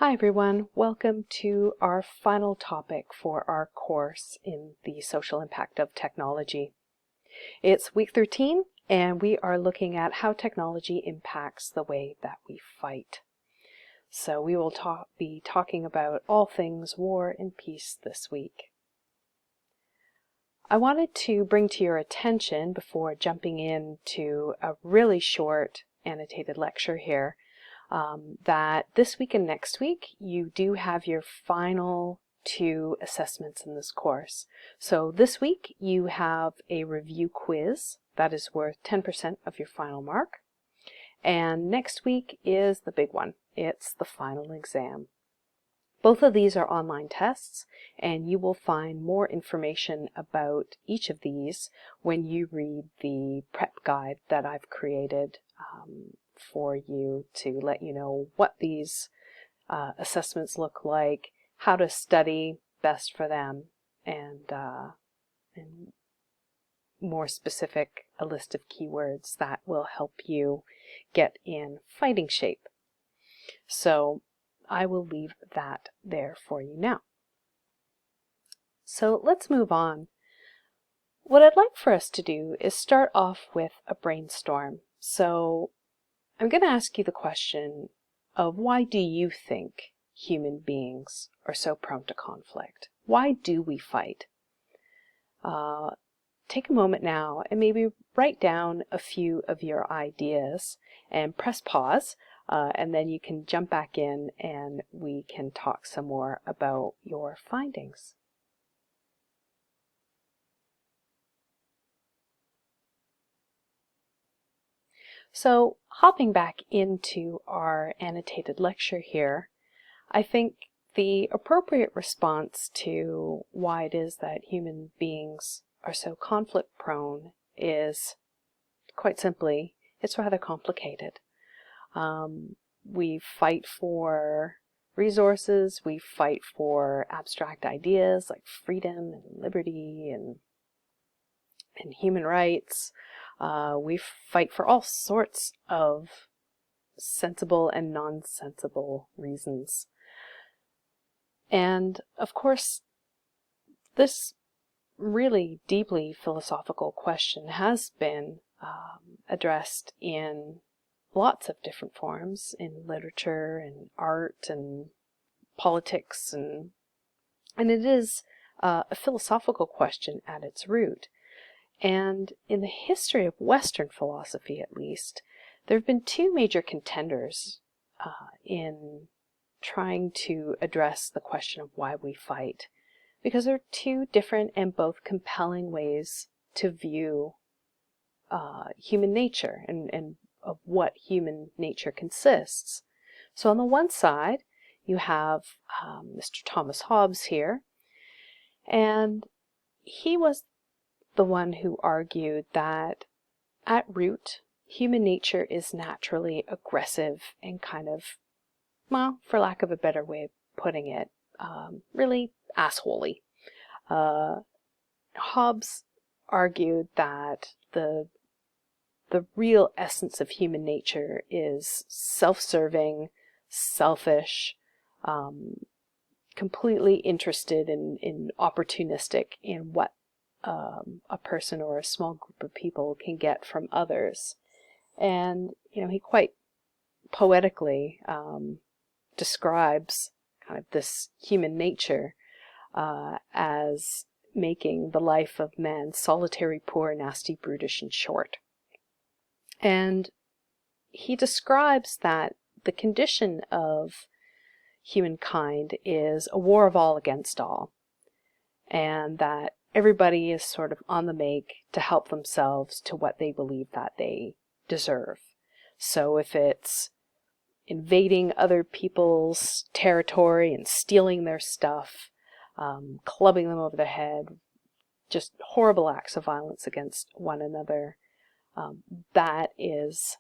Hi everyone, welcome to our final topic for our course in the social impact of technology. It's week 13 and we are looking at how technology impacts the way that we fight. So we will be talking about all things war and peace this week. I wanted to bring to your attention, before jumping into a really short annotated lecture here, that this week and next week you do have your final 2 assessments in this course. So this week you have a review quiz that is worth 10% of your final mark, and next week is the big one. It's the final exam. Both of these are online tests, and you will find more information about each of these when you read the prep guide that I've created for you, to let you know what these assessments look like, how to study best for them, and more specific, a list of keywords that will help you get in fighting shape. So I will leave that there for you now. So let's move on. What I'd like for us to do is start off with a brainstorm. So I'm going to ask you the question of, why do you think human beings are so prone to conflict? Why do we fight? Take a moment now and maybe write down a few of your ideas and press pause, and then you can jump back in and we can talk some more about your findings. So, hopping back into our annotated lecture here, I think the appropriate response to why it is that human beings are so conflict prone is, quite simply, it's rather complicated. We fight for resources, we fight for abstract ideas like freedom and liberty and human rights. We fight for all sorts of sensible and nonsensible reasons. And of course, this really deeply philosophical question has been addressed in lots of different forms, in literature and art and politics, and it is a philosophical question at its root. And in the history of Western philosophy, at least, there have been 2 major contenders in trying to address the question of why we fight, because there are 2 different and both compelling ways to view human nature and of what human nature consists. So on the one side, you have Mr. Thomas Hobbes here, and he was the one who argued that at root, human nature is naturally aggressive and kind of, well, for lack of a better way of putting it, really assholey. Hobbes argued that the real essence of human nature is self-serving, selfish, completely interested in opportunistic in what a person or a small group of people can get from others. And, he quite poetically describes kind of this human nature as making the life of man solitary, poor, nasty, brutish, and short. And he describes that the condition of humankind is a war of all against all, and that everybody is sort of on the make to help themselves to what they believe that they deserve. So if it's invading other people's territory and stealing their stuff, clubbing them over the head, just horrible acts of violence against one another, that is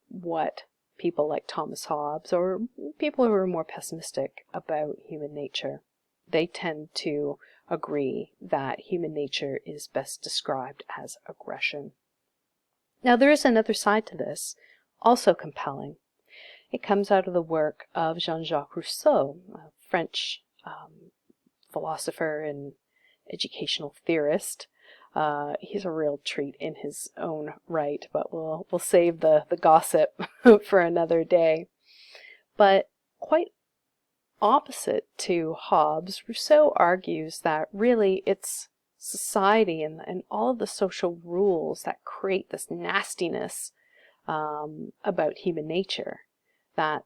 what people like Thomas Hobbes, or people who are more pessimistic about human nature, they tend to agree that human nature is best described as aggression. Now there is another side to this, also compelling, It comes out of the work of Jean-Jacques Rousseau, a French philosopher and educational theorist. He's a real treat in his own right, but we'll save the gossip for another day. But quite opposite to Hobbes, Rousseau argues that really it's society and all of the social rules that create this nastiness about human nature, that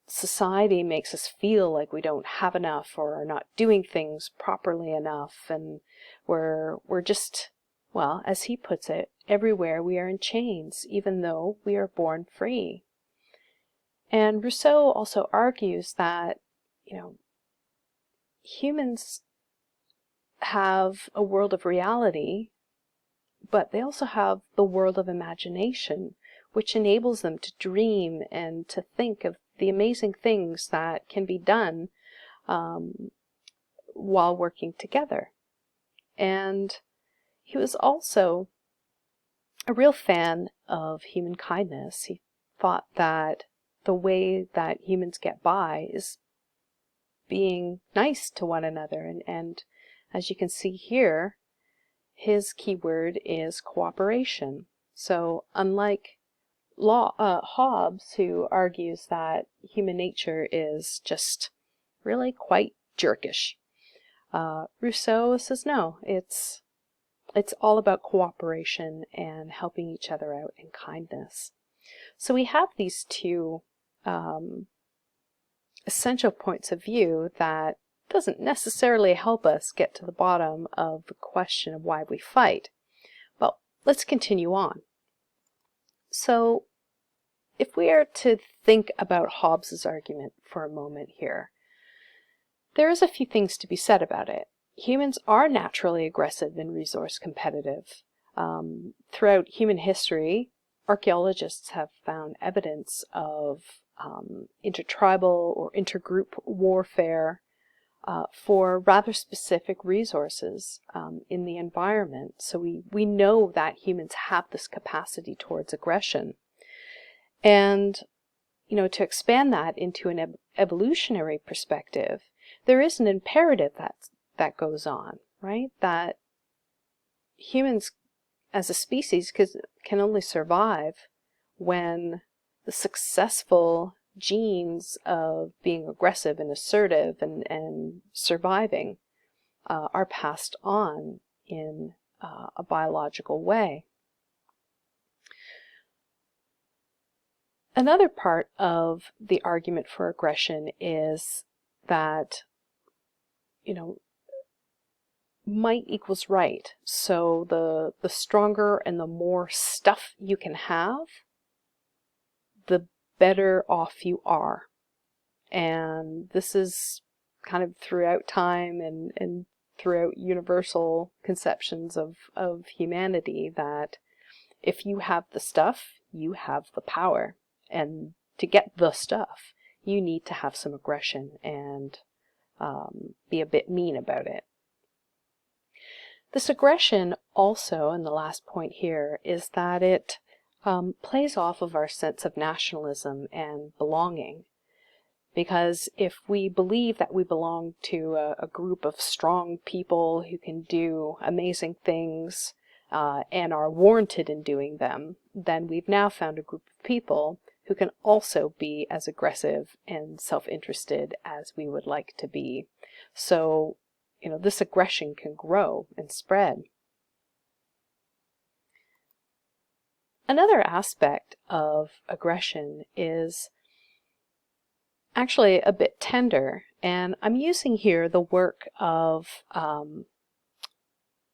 society makes us feel like we don't have enough or are not doing things properly enough, and we're just, well, as he puts it, everywhere we are in chains, even though we are born free. And Rousseau also argues that, humans have a world of reality, but they also have the world of imagination, which enables them to dream and to think of the amazing things that can be done while working together. And he was also a real fan of human kindness. He thought that the way that humans get by is being nice to one another. And as you can see here, his keyword is cooperation. So unlike Hobbes, who argues that human nature is just really quite jerkish, Rousseau says no, it's all about cooperation and helping each other out and kindness. So we have these two essential points of view that doesn't necessarily help us get to the bottom of the question of why we fight. But let's continue on. So if we are to think about Hobbes's argument for a moment here, there is a few things to be said about it. Humans are naturally aggressive and resource competitive. Throughout human history, archaeologists have found evidence of intertribal or intergroup warfare for rather specific resources in the environment. So we know that humans have this capacity towards aggression. And, to expand that into an evolutionary perspective, there is an imperative that goes on, right? That humans as a species can only survive when the successful genes of being aggressive and assertive and surviving are passed on in a biological way. Another part of the argument for aggression is that, might equals right. So the stronger and the more stuff you can have, the better off you are. And this is kind of throughout time and throughout universal conceptions of humanity, that if you have the stuff, you have the power. And to get the stuff, you need to have some aggression and be a bit mean about it. This aggression also, and the last point here, is that it plays off of our sense of nationalism and belonging. Because if we believe that we belong to a group of strong people who can do amazing things and are warranted in doing them, then we've now found a group of people who can also be as aggressive and self-interested as we would like to be. So, this aggression can grow and spread. Another aspect of aggression is actually a bit tender, and I'm using here the work of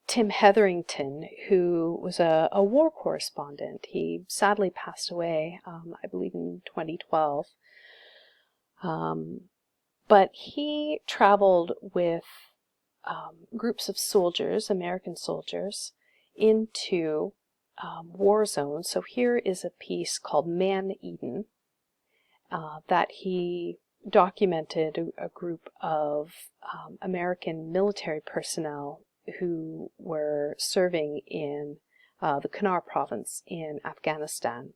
Tim Hetherington, who was a war correspondent. He sadly passed away, I believe in 2012. But he traveled with groups of soldiers, American soldiers, into war zones. So here is a piece called Man Eden that he documented a group of American military personnel who were serving in the Kunar province in Afghanistan.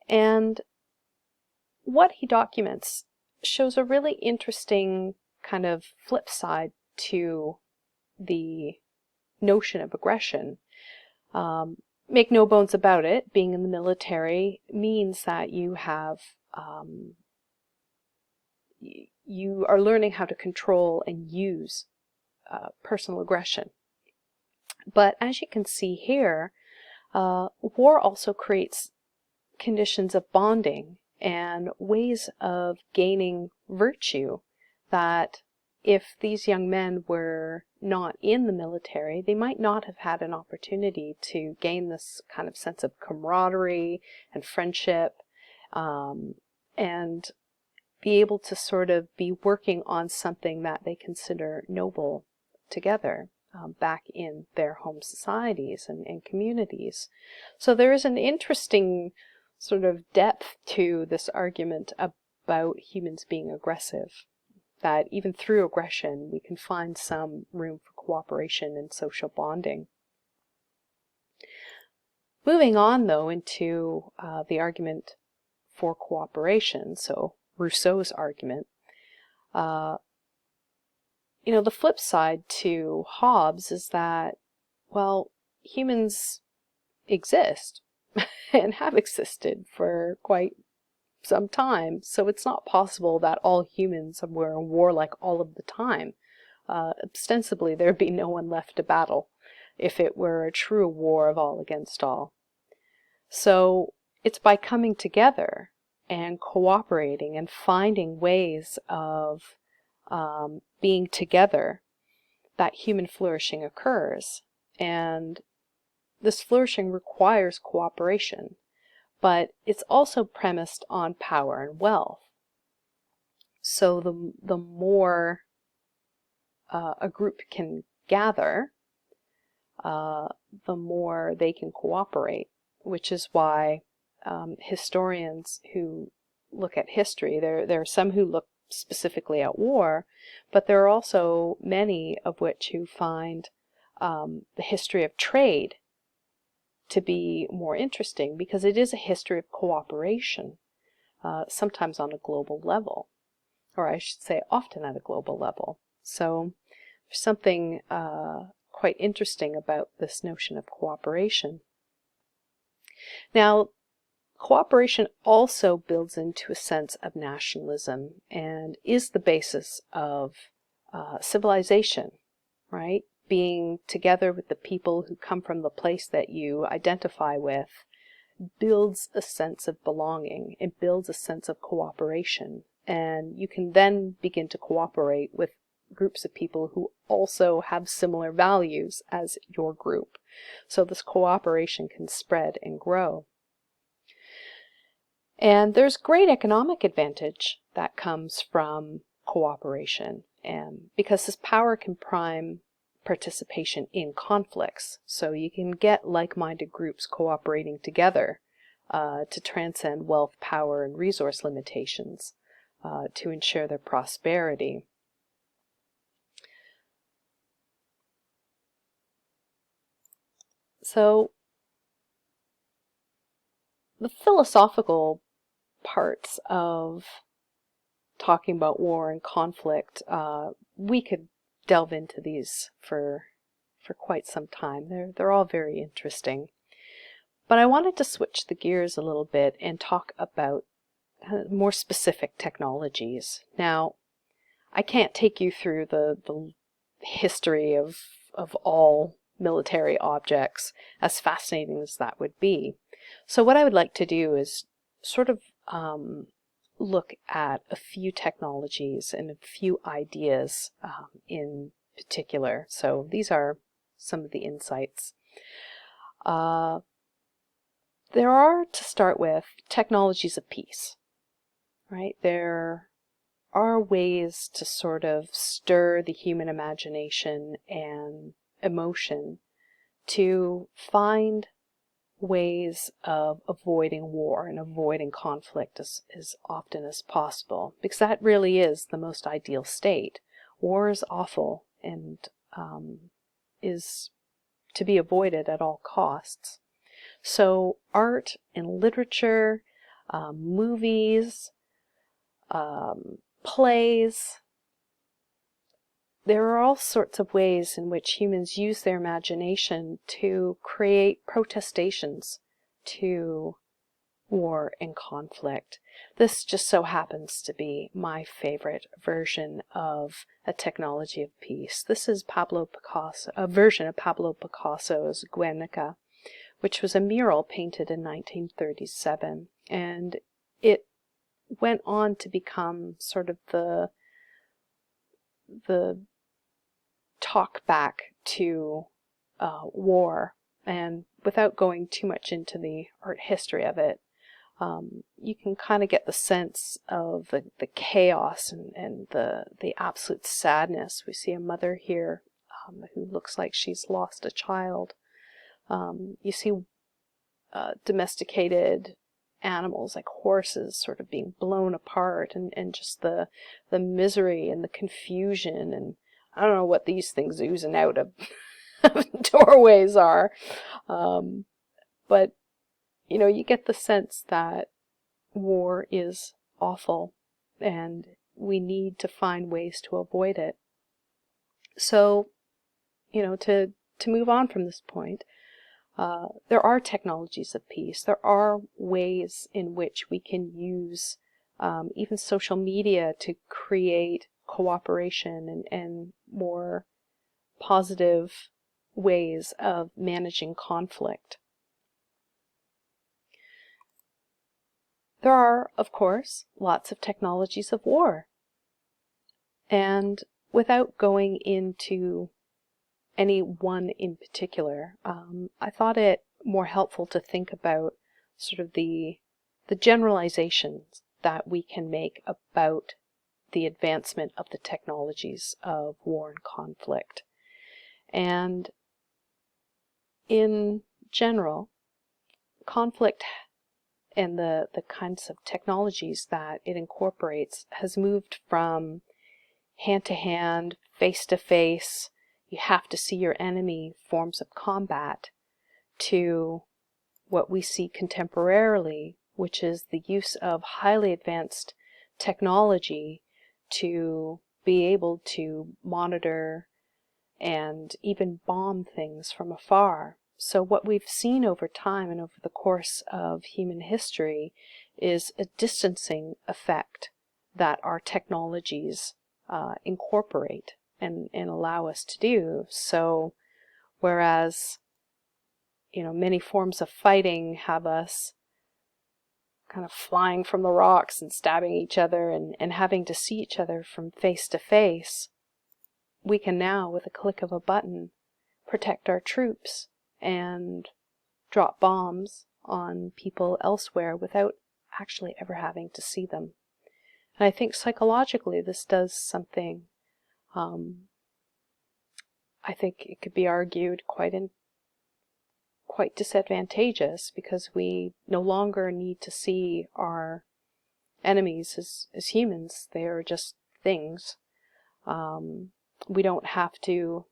And what he documents shows a really interesting kind of flip side to the notion of aggression. Make no bones about it, being in the military means that you have you are learning how to control and use personal aggression. But as you can see here, war also creates conditions of bonding and ways of gaining virtue that if these young men were not in the military, they might not have had an opportunity to gain this kind of sense of camaraderie and friendship, and be able to sort of be working on something that they consider noble together, back in their home societies and communities. So there is an interesting sort of depth to this argument about humans being aggressive, that even through aggression we can find some room for cooperation and social bonding. Moving on, though, into the argument for cooperation, so Rousseau's argument, the flip side to Hobbes is that, well, humans exist and have existed for quite some time, so it's not possible that all humans were in war like all of the time. Ostensibly, there'd be no one left to battle if it were a true war of all against all. So it's by coming together and cooperating and finding ways of being together that human flourishing occurs. And this flourishing requires cooperation, but it's also premised on power and wealth. So the more a group can gather, the more they can cooperate, which is why historians who look at history, there are some who look specifically at war, but there are also many of which who find the history of trade to be more interesting, because it is a history of cooperation, sometimes on a global level, or I should say often at a global level. So there's something quite interesting about this notion of cooperation. Now, cooperation also builds into a sense of nationalism and is the basis of civilization, right? Being together with the people who come from the place that you identify with builds a sense of belonging. It builds a sense of cooperation. And you can then begin to cooperate with groups of people who also have similar values as your group. So this cooperation can spread and grow. And there's great economic advantage that comes from cooperation, and because this power can prime participation in conflicts. So you can get like-minded groups cooperating together to transcend wealth, power, and resource limitations to ensure their prosperity. So the philosophical parts of talking about war and conflict, we could delve into these for quite some time. They're all very interesting. But I wanted to switch the gears a little bit and talk about more specific technologies. Now, I can't take you through the history of all military objects, as fascinating as that would be. So what I would like to do is sort of look at a few technologies and a few ideas in particular. So these are some of the insights. There are, to start with, technologies of peace, right? There are ways to sort of stir the human imagination and emotion to find ways of avoiding war and avoiding conflict as often as possible, because that really is the most ideal state. War is awful and is to be avoided at all costs. So art and literature, movies, plays. There are all sorts of ways in which humans use their imagination to create protestations to war and conflict. This just so happens to be my favorite version of a technology of peace. This is Pablo Picasso, a version of Pablo Picasso's Guernica, which was a mural painted in 1937, and it went on to become sort of the talk back to war. And without going too much into the art history of it, you can kind of get the sense of the chaos and the absolute sadness. We see a mother here who looks like she's lost a child. You see domesticated animals like horses sort of being blown apart, and just the misery and the confusion, and I don't know what these things oozing out of doorways are, but you know, you get the sense that war is awful and we need to find ways to avoid it. So, you know, to move on from this point, there are technologies of peace. There are ways in which we can use even social media to create cooperation and more positive ways of managing conflict. There are, of course, lots of technologies of war. And without going into any one in particular, I thought it more helpful to think about sort of the generalizations that we can make about the advancement of the technologies of war and conflict. And in general, conflict and the kinds of technologies that it incorporates has moved from hand-to-hand, face-to-face, you have to see your enemy forms of combat, to what we see contemporarily, which is the use of highly advanced technology to be able to monitor and even bomb things from afar. So what we've seen over time and over the course of human history is a distancing effect that our technologies incorporate and allow us to do. So whereas, you know, many forms of fighting have us kind of flying from the rocks and stabbing each other and having to see each other from face to face, we can now, with a click of a button, protect our troops and drop bombs on people elsewhere without actually ever having to see them. And I think psychologically this does something, I think it could be argued quite disadvantageous, because we no longer need to see our enemies as humans. They are just things. We don't have to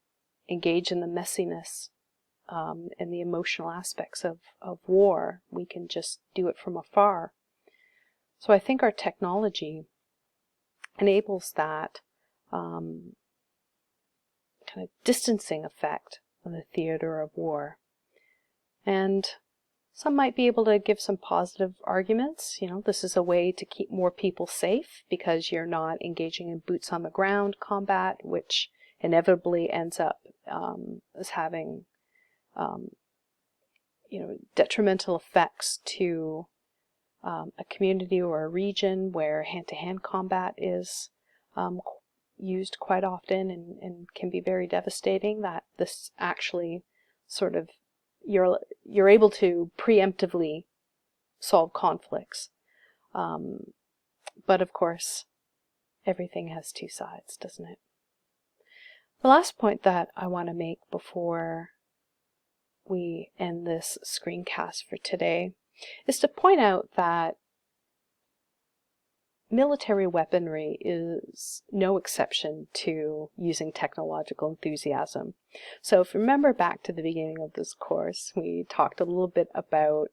engage in the messiness and the emotional aspects of war. We can just do it from afar. So I think our technology enables that kind of distancing effect on the theater of war. And some might be able to give some positive arguments. You know, this is a way to keep more people safe because you're not engaging in boots on the ground combat, which inevitably ends up as having you know, detrimental effects to a community or a region where hand-to-hand combat is used quite often and can be very devastating. That this actually sort of, you're able to preemptively solve conflicts. But of course, everything has two sides, doesn't it? The last point that I want to make before we end this screencast for today is to point out that military weaponry is no exception to using technological enthusiasm. So if you remember back to the beginning of this course, we talked a little bit about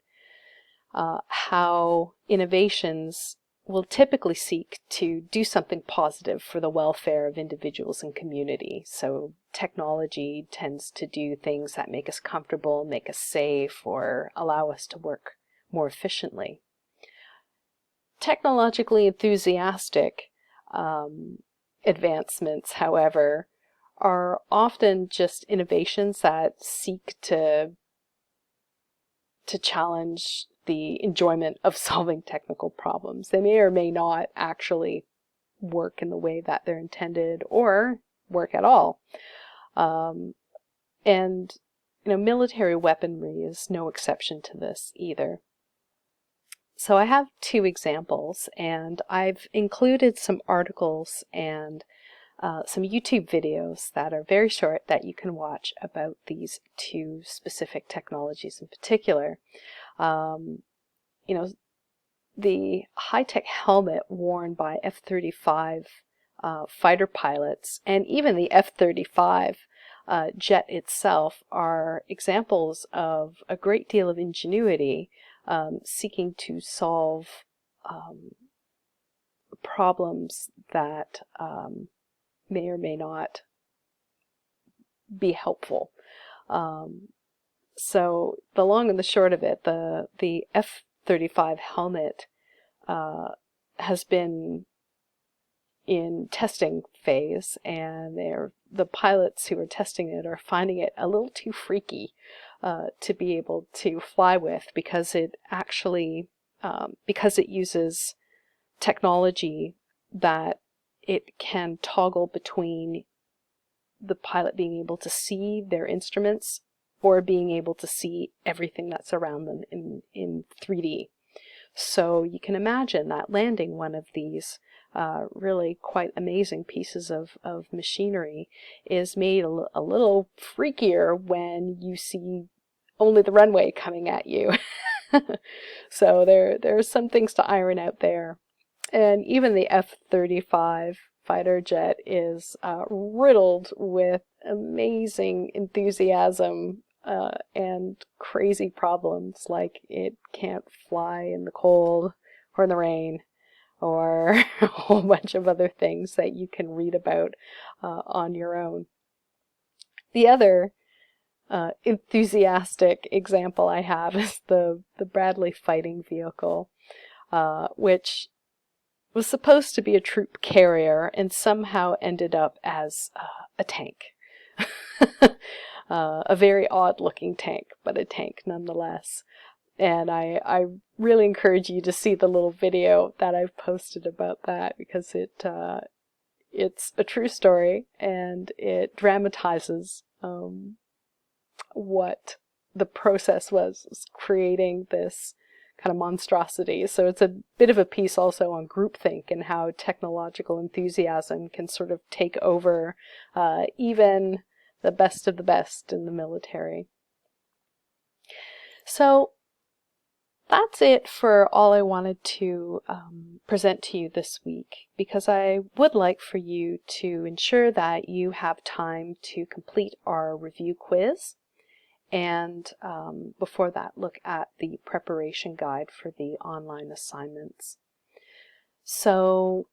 how innovations will typically seek to do something positive for the welfare of individuals and community. So technology tends to do things that make us comfortable, make us safe, or allow us to work more efficiently. Technologically enthusiastic advancements, however, are often just innovations that seek to challenge the enjoyment of solving technical problems. They may or may not actually work in the way that they're intended or work at all. And military weaponry is no exception to this either. So I have two examples, and I've included some articles and some YouTube videos that are very short that you can watch about these two specific technologies in particular. The high-tech helmet worn by F-35 fighter pilots and even the F-35 jet itself are examples of a great deal of ingenuity seeking to solve problems that may or may not be helpful. So the long and the short of it, the F-35 helmet has been in testing phase, and the pilots who are testing it are finding it a little too freaky to be able to fly with, because it actually because it uses technology that it can toggle between the pilot being able to see their instruments or being able to see everything that's around them in 3D. So you can imagine that landing one of these really quite amazing pieces of machinery is made a little freakier when you see only the runway coming at you. So there's some things to iron out there. And even the F-35 fighter jet is riddled with amazing enthusiasm and crazy problems, like it can't fly in the cold or in the rain, or a whole bunch of other things that you can read about on your own. The other enthusiastic example I have is the Bradley fighting vehicle, which was supposed to be a troop carrier and somehow ended up as a tank. A very odd looking tank, but a tank nonetheless. And I really encourage you to see the little video that I've posted about that, because it's a true story, and it dramatizes what the process was creating this kind of monstrosity. So it's a bit of a piece also on groupthink and how technological enthusiasm can sort of take over even the best of the best in the military. So that's it for all I wanted to present to you this week, because I would like for you to ensure that you have time to complete our review quiz, and before that, look at the preparation guide for the online assignments. So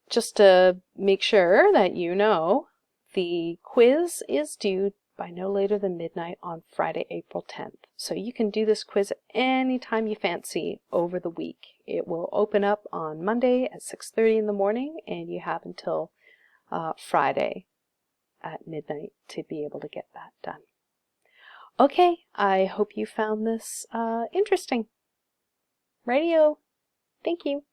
just to make sure that you know, the quiz is due by no later than midnight on Friday, April 10th. So you can do this quiz anytime you fancy over the week. It will open up on Monday at 6:30 in the morning, and you have until Friday at midnight to be able to get that done. Okay, I hope you found this interesting. Radio. Thank you.